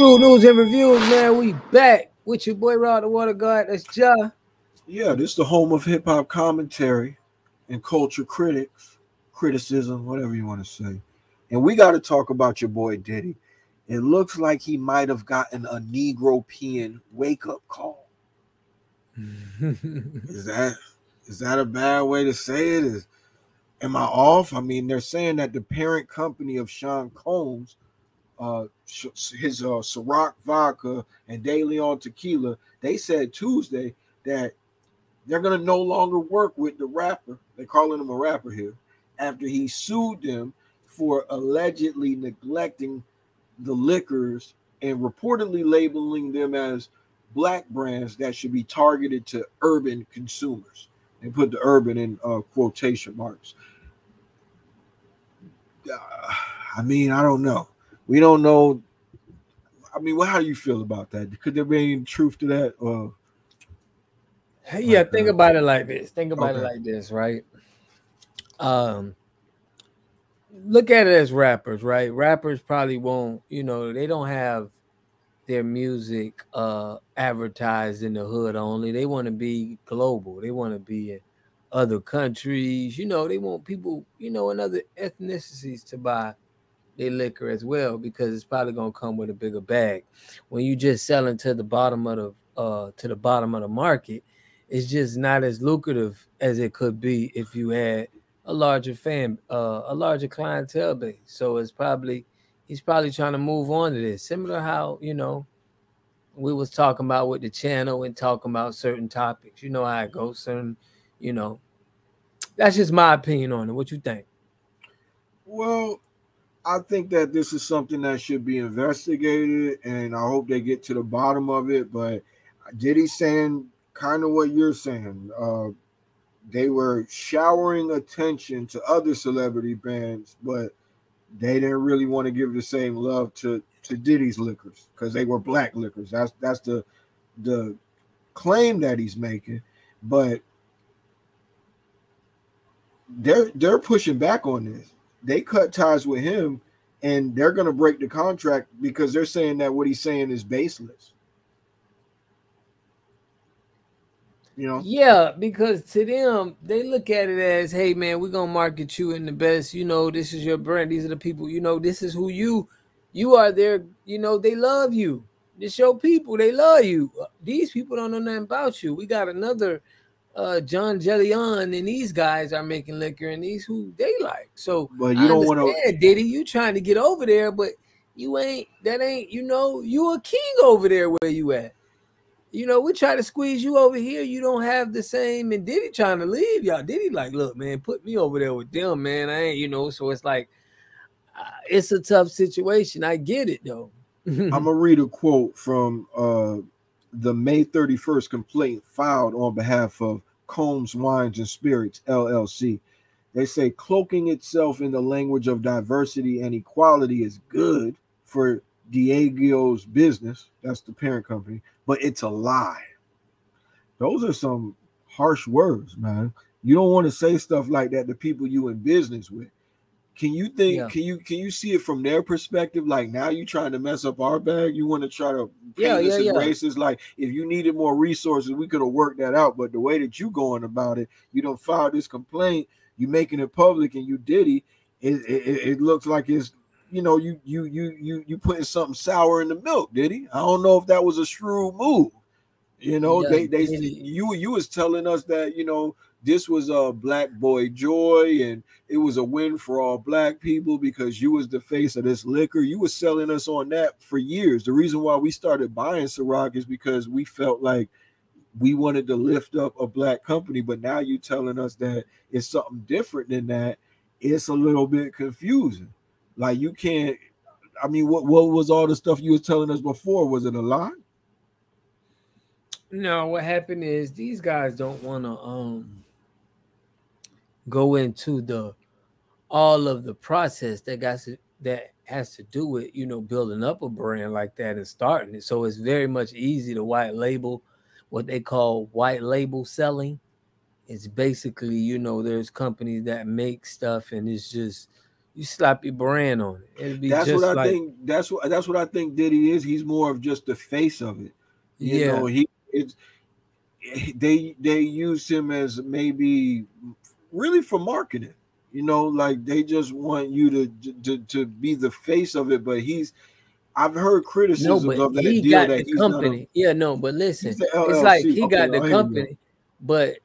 True news and reviews, man. We back with your boy Rod the Water God. That's Ja. Yeah, this is the home of hip hop commentary and culture criticism, whatever you want to say. And we got to talk about your boy Diddy. It looks like he might have gotten a Negro-pean wake-up call. Is that a bad way to say it? Am I off? I mean, they're saying that the parent company of Sean Combs, his Ciroc vodka and DeLeon tequila, they said Tuesday that they're going to no longer work with the rapper. They're calling him a rapper here after he sued them for allegedly neglecting the liquors and reportedly labeling them as black brands that should be targeted to urban consumers. They put the urban in quotation marks. I mean, I don't know. We don't know. I mean, how do you feel about that? Could there be any truth to that? Yeah, think about it like this. Think about it like this, right? Look at it as rappers, right? Rappers probably won't, they don't have their music advertised in the hood only. They want to be global. They want to be in other countries. They want people, in other ethnicities to buy their liquor as well, because it's probably gonna come with a bigger bag. When you just selling to the bottom of the market, it's just not as lucrative as it could be if you had a larger a larger clientele base. So he's probably trying to move on to this. Similar how we was talking about with the channel and talking about certain topics. You know how it goes. Certain, that's just my opinion on it. What you think? Well, I think that this is something that should be investigated, and I hope they get to the bottom of it. But Diddy's saying kind of what you're saying. They were showering attention to other celebrity bands, but they didn't really want to give the same love to Diddy's liquors because they were black liquors. That's the claim that he's making. But they're pushing back on this. They cut ties with him, and they're going to break the contract because they're saying that what he's saying is baseless. Yeah, because to them, they look at it as, hey, man, we're going to market you in the best. This is your brand. These are the people, this is who you are there. They love you. This your people. They love you. These people don't know nothing about you. We got another John DeLeon, and these guys are making liquor, and these who they like. So, but you don't want to, Diddy, you trying to get over there, but you ain't. That ain't. You a king over there where you at. We try to squeeze you over here. You don't have the same. And Diddy trying to leave y'all. Diddy like, look, man, put me over there with them, man. I ain't. So it's like, it's a tough situation. I get it though. I'm gonna read a quote from the May 31st complaint filed on behalf of Combs Wines and Spirits, LLC. They say cloaking itself in the language of diversity and equality is good for Diageo's business. That's the parent company, but it's a lie. Those are some harsh words, man. You don't want to say stuff like that to people you in business with. Can you think? Yeah. Can you see it from their perspective? Like, now you trying to mess up our bag. You want to try to paint us as racist. Like, if you needed more resources, we could have worked that out. But the way that you going about it, you don't file this complaint. You making it public, and you Diddy. It looks like it's you putting something sour in the milk, Diddy. I don't know if that was a shrewd move. You was telling us that this was a black boy joy and it was a win for all black people because you was the face of this liquor. You was selling us on that for years. The reason why we started buying Ciroc is because we felt like we wanted to lift up a black company, but now you telling us that it's something different than that. It's a little bit confusing. Like, you can't, I mean, what was all the stuff you was telling us before? Was it a lie? No, what happened is these guys don't want to go into all of the process that has to do with building up a brand like that and starting it. So it's very much easy to white label, what they call white label selling. It's basically there's companies that make stuff and it's just you slap your brand on it. It'd be That's what just I like, think. That's what I think Diddy is. He's more of just the face of it. You yeah. know, it's they use him as maybe really for marketing. You know, like they just want you to be the face of it. But I've heard No, criticisms but of that he deal got that the company. Yeah, no, but listen, he's the it's like LLC. he Okay, got the I hear you now. company, but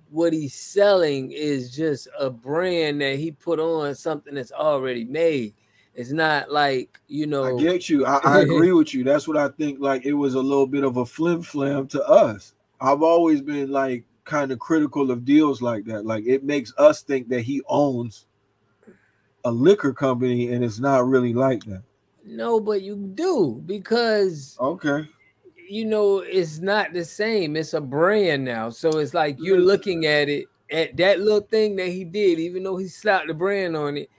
what he's selling is just a brand that he put on something that's already made. It's not like, I get you. I agree with you. That's what I think. Like it was a little bit of a flim flam to us. I've always been like kind of critical of deals like that. Like it makes us think that he owns a liquor company, and it's not really like that. no, but you do because Okay. it's not the same. It's a brand now. So it's like you're Li- looking at it at that little thing that he did, even though he slapped the brand on it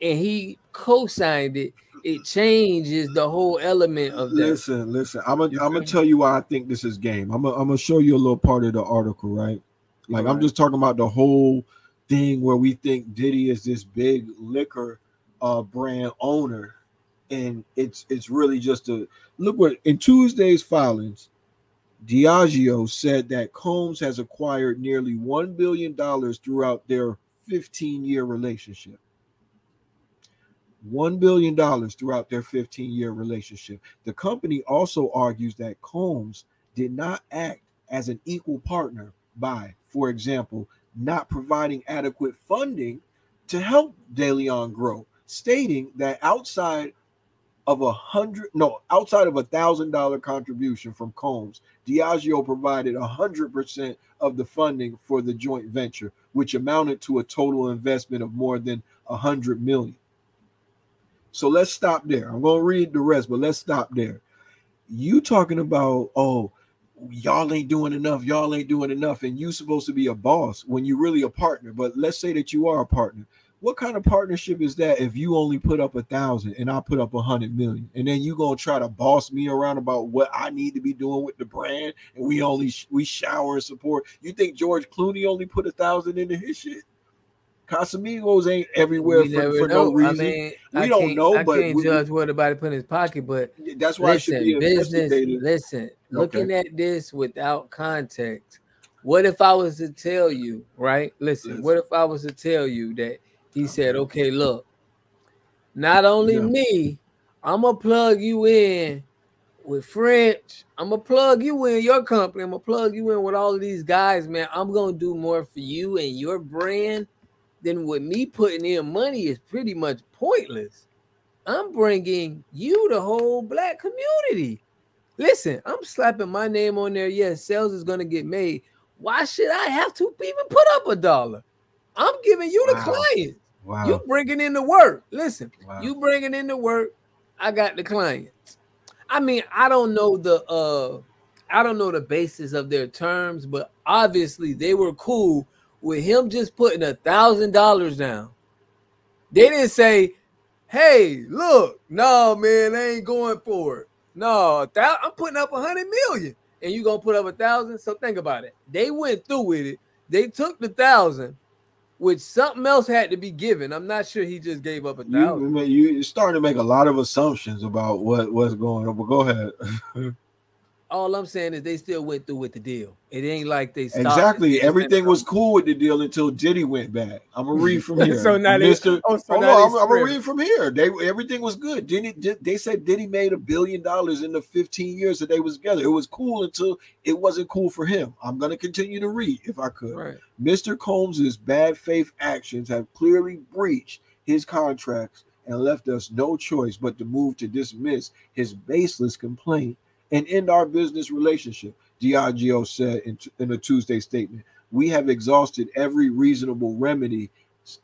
and he co-signed it, it changes the whole element of that. listen. I'm gonna Okay. tell you why I think this is game. I'm gonna show you a little part of the article, right? All Like I'm right. just talking about the whole thing where we think Diddy is this big liquor brand owner, and it's really just a look what in Tuesday's filings. Diageo said that Combs has acquired nearly $1 billion throughout their 15-year relationship. $1 billion throughout their 15-year relationship. The company also argues that Combs did not act as an equal partner by, for example, not providing adequate funding to help DeLeon grow, stating that outside of $1,000 contribution from Combs, Diageo provided 100% of the funding for the joint venture, which amounted to a total investment of more than 100 million. So let's stop there. I'm gonna read the rest, but let's stop there. You talking about, oh, y'all ain't doing enough, y'all ain't doing enough, and you supposed to be a boss when you really a partner. But let's say that you are a partner. What kind of partnership is that if you only put up 1,000 and I put up 100 million, and then you gonna try to boss me around about what I need to be doing with the brand, and we shower and support? You think George Clooney only put 1,000 into his shit? Casamigos ain't everywhere We for, never for no know. I reason. mean, We don't know, I but can't judge what everybody put in his pocket, but that's why it should be listen, business, investigated. listen, Okay, looking at this without context, what if I was to tell you, right? Listen, let's what if I was to tell you that he said, okay, look, not only yeah. me, I'm gonna plug you in with French. I'm gonna plug you in your company. I'm gonna plug you in with all of these guys, man. I'm gonna do more for you and your brand than what me putting in money is pretty much pointless. I'm bringing you the whole black community. Listen, I'm slapping my name on there. Yes, sales is gonna get made. Why should I have to even put up $1? I'm giving you the Wow, clients. You wow, bringing in the work. Listen, wow. you bringing in the work. I got the clients. I mean, I don't know the basis of their terms, but obviously they were cool with him just putting $1,000 down. They didn't say, "Hey, look, no man, I ain't going for it. No, I'm putting up 100 million, and you gonna put up 1,000." So think about it. They went through with it. They took the 1,000, which something else had to be given. I'm not sure he just gave up 1,000. You're starting to make a lot of assumptions about what's going on. But go ahead. All I'm saying is they still went through with the deal. It ain't like they stopped and Exactly. said, "Man, Everything was cool with the deal until Diddy went bad. I'm gonna read from here, so now they, Mister. oh, so Hold now they on, I'm gonna script." read from here. Everything was good. They said Diddy made $1 billion in the 15 years that they was together. It was cool until it wasn't cool for him. I'm gonna continue to read if I could. Right. Mr. Combs's bad faith actions have clearly breached his contracts and left us no choice but to move to dismiss his baseless complaint and end our business relationship. Diageo said in a Tuesday statement, "We have exhausted every reasonable remedy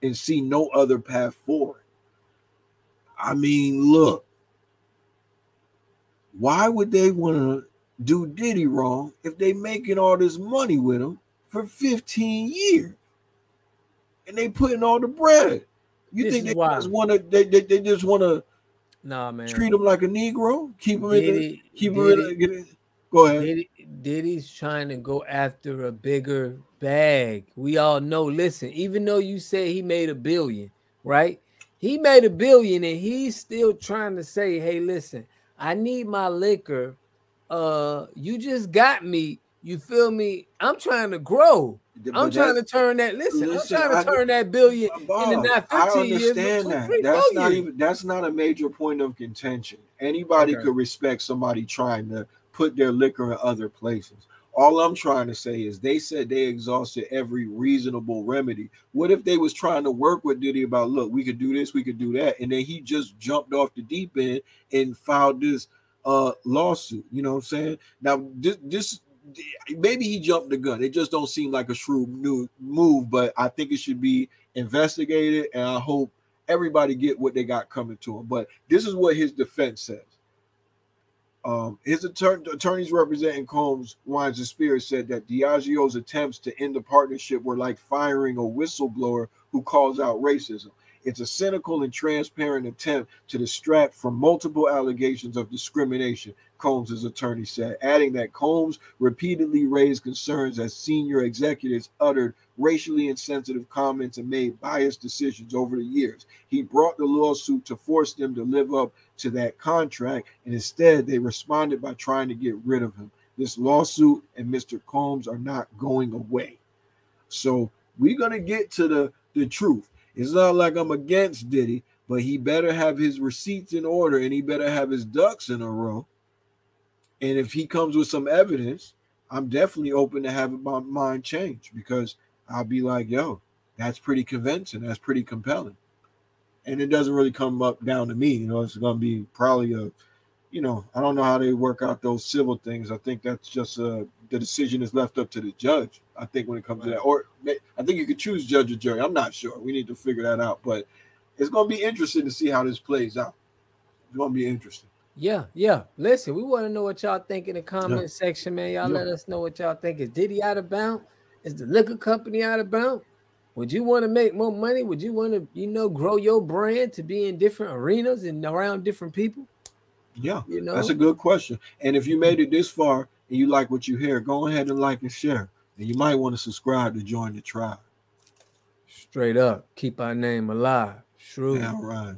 and see no other path forward." I mean, look, why would they want to do Diddy wrong if they making all this money with him for 15 years and they putting all the bread? You This think is they why. just want to they just want to Nah, man. treat him like a Negro, keep him in the Diddy, keep him in Diddy, the, go ahead. Diddy, Diddy's trying to go after a bigger bag. We all know. Listen, even though you say he made $1 billion, right? He made $1 billion and he's still trying to say, hey, listen, I need my liquor. You just got me. You feel me? I'm trying to grow. I'm But trying to that's turn that. Listen, I'm listen, trying to turn that billion into Bob, not I 15 years, but understand two, that. three, 4 years. That's not a major point of contention. Anybody Okay. could respect somebody trying to put their liquor in other places. All I'm trying to say is they said they exhausted every reasonable remedy. What if they was trying to work with Diddy about, look, we could do this, we could do that, and then he just jumped off the deep end and filed this lawsuit? You know what I'm saying? Now this maybe he jumped the gun. It just don't seem like a shrewd new move, but I think it should be investigated, and I hope everybody get what they got coming to him. But this is what his defense says. His attorneys representing Combs, Wines, and Spirits said that Diageo's attempts to end the partnership were like firing a whistleblower who calls out racism. It's a cynical and transparent attempt to distract from multiple allegations of discrimination, Combs' attorney said, adding that Combs repeatedly raised concerns as senior executives uttered racially insensitive comments and made biased decisions over the years. He brought the lawsuit to force them to live up to that contract, and instead they responded by trying to get rid of him. This lawsuit and Mr. Combs are not going away. So we're going to get to the truth. It's not like I'm against Diddy, but he better have his receipts in order and he better have his ducks in a row. And if he comes with some evidence, I'm definitely open to having my mind changed, because I'll be like, yo, that's pretty convincing. That's pretty compelling. And it doesn't really come up down to me. You know, it's going to be probably I don't know how they work out those civil things. I think that's just the decision is left up to the judge. I think when it comes to that, or I think you could choose judge or jury. I'm not sure. We need to figure that out. But it's going to be interesting to see how this plays out. It's going to be interesting. Yeah. Listen, we want to know what y'all think in the Yeah. comment section, man. Y'all Yeah. let us know what y'all think. Is Diddy out of bounds? Is the liquor company out of bounds? Would you want to make more money? Would you want to, grow your brand to be in different arenas and around different people? Yeah, that's a good question. And if you made it this far and you like what you hear, go ahead and like and share. And you might want to subscribe to join the tribe. Straight up, keep our name alive. Shrewd. Yeah, right.